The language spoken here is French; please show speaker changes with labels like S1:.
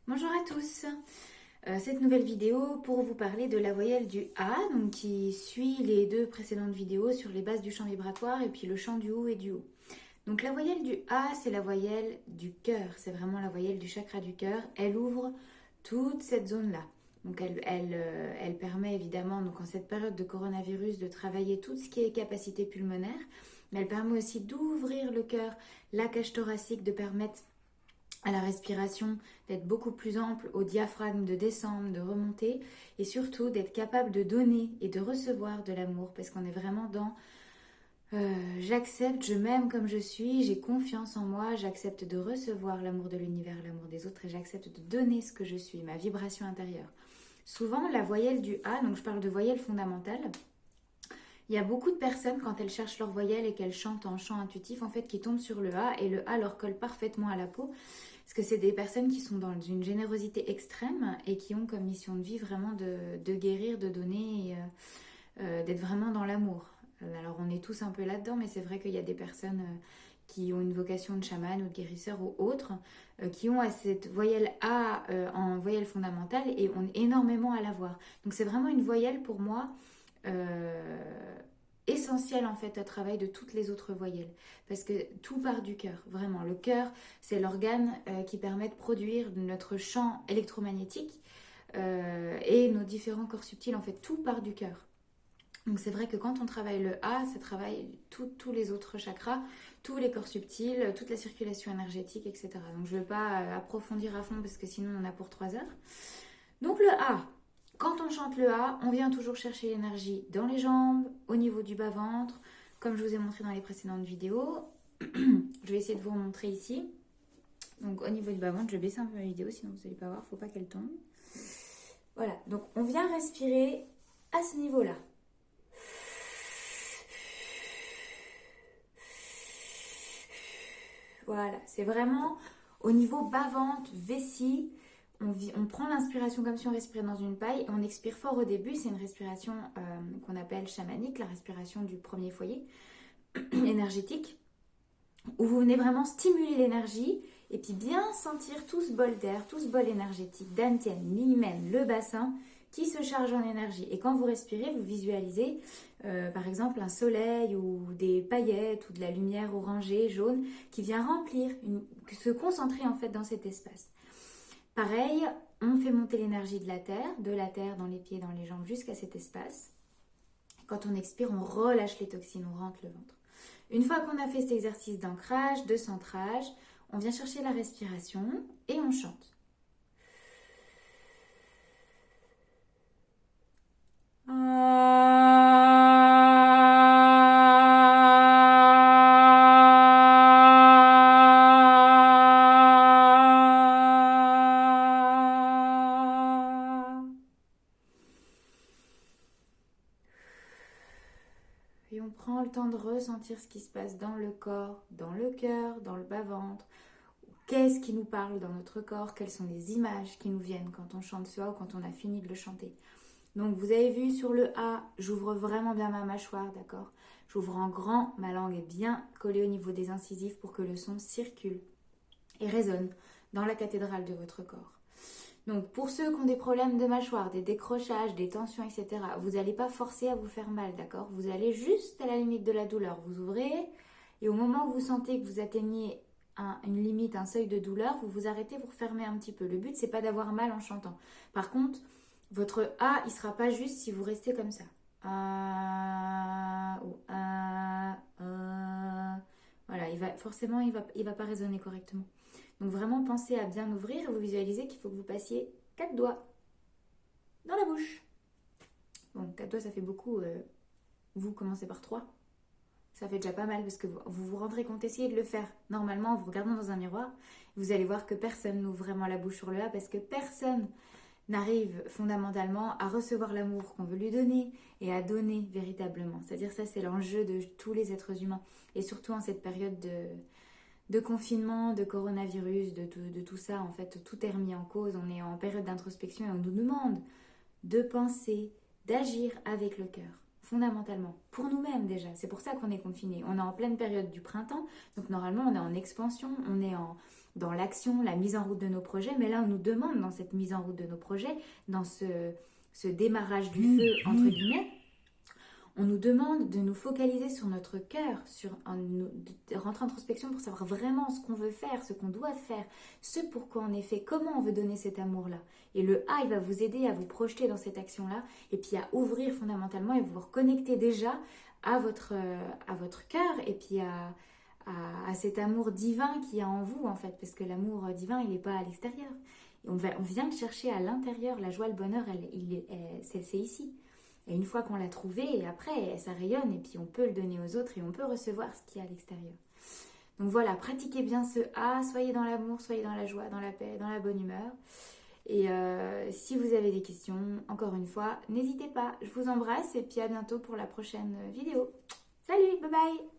S1: Bonjour à tous. Cette nouvelle vidéo pour vous parler de la voyelle du A, donc qui suit les deux précédentes vidéos sur les bases du chant vibratoire et puis le chant du OU et du O. Donc la voyelle du A, c'est la voyelle du cœur, c'est vraiment la voyelle du chakra du cœur. Elle ouvre toute cette zone-là. Donc elle permet évidemment, donc en cette période de coronavirus, de travailler tout ce qui est capacité pulmonaire, mais elle permet aussi d'ouvrir le cœur, la cage thoracique, de permettre à la respiration d'être beaucoup plus ample, au diaphragme de descendre, de remonter, et surtout d'être capable de donner et de recevoir de l'amour, parce qu'on est vraiment dans j'accepte, je m'aime comme je suis, j'ai confiance en moi, j'accepte de recevoir l'amour de l'univers, l'amour des autres, et j'accepte de donner ce que je suis, ma vibration intérieure. Souvent, la voyelle du A, donc je parle de voyelle fondamentale, il y a beaucoup de personnes, quand elles cherchent leur voyelle et qu'elles chantent en chant intuitif, en fait, qui tombent sur le A et le A leur colle parfaitement à la peau. Parce que c'est des personnes qui sont dans une générosité extrême et qui ont comme mission de vie vraiment de guérir, de donner, et, d'être vraiment dans l'amour. Alors on est tous un peu là-dedans, mais c'est vrai qu'il y a des personnes qui ont une vocation de chaman ou de guérisseur ou autre, qui ont cette voyelle A en voyelle fondamentale et ont énormément à l'avoir. Donc c'est vraiment une voyelle pour moi essentiel en fait au travail de toutes les autres voyelles parce que tout part du cœur, vraiment. Le cœur, c'est l'organe qui permet de produire notre champ électromagnétique et nos différents corps subtils, en fait tout part du cœur. Donc c'est vrai que quand on travaille le A, ça travaille tous les autres chakras, tous les corps subtils, toute la circulation énergétique, etc. Donc je ne vais pas approfondir à fond parce que sinon on en a pour 3 heures. Donc le A, quand on chante le A, on vient toujours chercher l'énergie dans les jambes, au niveau du bas-ventre, comme je vous ai montré dans les précédentes vidéos. Je vais essayer de vous remontrer ici. Donc au niveau du bas-ventre, je vais baisser un peu ma vidéo, sinon vous n'allez pas voir, il ne faut pas qu'elle tombe. Voilà, donc on vient respirer à ce niveau-là. Voilà, c'est vraiment au niveau bas-ventre, vessie. On prend l'inspiration comme si on respirait dans une paille et on expire fort au début. C'est une respiration qu'on appelle chamanique, la respiration du premier foyer énergétique, où vous venez vraiment stimuler l'énergie et puis bien sentir tout ce bol d'air, tout ce bol énergétique, dantian, l'hymen, le bassin qui se charge en énergie. Et quand vous respirez, vous visualisez par exemple un soleil ou des paillettes ou de la lumière orangée, jaune qui vient remplir, se concentrer en fait dans cet espace. Pareil, on fait monter l'énergie de la terre dans les pieds, dans les jambes jusqu'à cet espace. Quand on expire, on relâche les toxines, on rentre le ventre. Une fois qu'on a fait cet exercice d'ancrage, de centrage, on vient chercher la respiration et on chante. Et on prend le temps de ressentir ce qui se passe dans le corps, dans le cœur, dans le bas-ventre. Qu'est-ce qui nous parle dans notre corps? Quelles sont les images qui nous viennent quand on chante ce A ou quand on a fini de le chanter? Donc vous avez vu sur le A, j'ouvre vraiment bien ma mâchoire, d'accord? J'ouvre en grand, ma langue est bien collée au niveau des incisives pour que le son circule et résonne dans la cathédrale de votre corps. Donc pour ceux qui ont des problèmes de mâchoire, des décrochages, des tensions, etc., vous n'allez pas forcer à vous faire mal, d'accord? Vous allez juste à la limite de la douleur, vous ouvrez et au moment où vous sentez que vous atteignez une limite, un seuil de douleur, vous vous arrêtez, vous refermez un petit peu. Le but, c'est pas d'avoir mal en chantant. Par contre, votre A, il sera pas juste si vous restez comme ça. A ou A, A. Voilà, forcément, il va pas résonner correctement. Donc vraiment, pensez à bien ouvrir et vous visualisez qu'il faut que vous passiez 4 doigts dans la bouche. Bon, 4 doigts, ça fait beaucoup. Vous commencez par 3. Ça fait déjà pas mal parce que vous vous rendrez compte, essayez de le faire normalement en vous regardant dans un miroir. Vous allez voir que personne n'ouvre vraiment la bouche sur le A parce que personne n'arrive fondamentalement à recevoir l'amour qu'on veut lui donner et à donner véritablement. C'est-à-dire ça, c'est l'enjeu de tous les êtres humains. Et surtout en cette période de confinement, de coronavirus, de tout ça, en fait, tout est remis en cause. On est en période d'introspection et on nous demande de penser, d'agir avec le cœur. Fondamentalement, pour nous-mêmes déjà, c'est pour ça qu'on est confiné. On est en pleine période du printemps, donc normalement on est en expansion, on est dans l'action, la mise en route de nos projets. Mais là, on nous demande dans cette mise en route de nos projets, dans ce démarrage du feu, entre guillemets, on nous demande de nous focaliser sur notre cœur, de rentrer en introspection pour savoir vraiment ce qu'on veut faire, ce qu'on doit faire, ce pourquoi on est fait, comment on veut donner cet amour-là. Et le A, il va vous aider à vous projeter dans cette action-là et puis à ouvrir fondamentalement et vous reconnecter déjà à votre cœur et puis à cet amour divin qu'il y a en vous en fait. Parce que l'amour divin, il n'est pas à l'extérieur. On vient le chercher à l'intérieur. La joie, le bonheur, c'est ici. Et une fois qu'on l'a trouvé, et après, ça rayonne et puis on peut le donner aux autres et on peut recevoir ce qu'il y a à l'extérieur. Donc voilà, pratiquez bien ce A, soyez dans l'amour, soyez dans la joie, dans la paix, dans la bonne humeur. Et si vous avez des questions, encore une fois, n'hésitez pas. Je vous embrasse et puis à bientôt pour la prochaine vidéo. Salut, bye bye!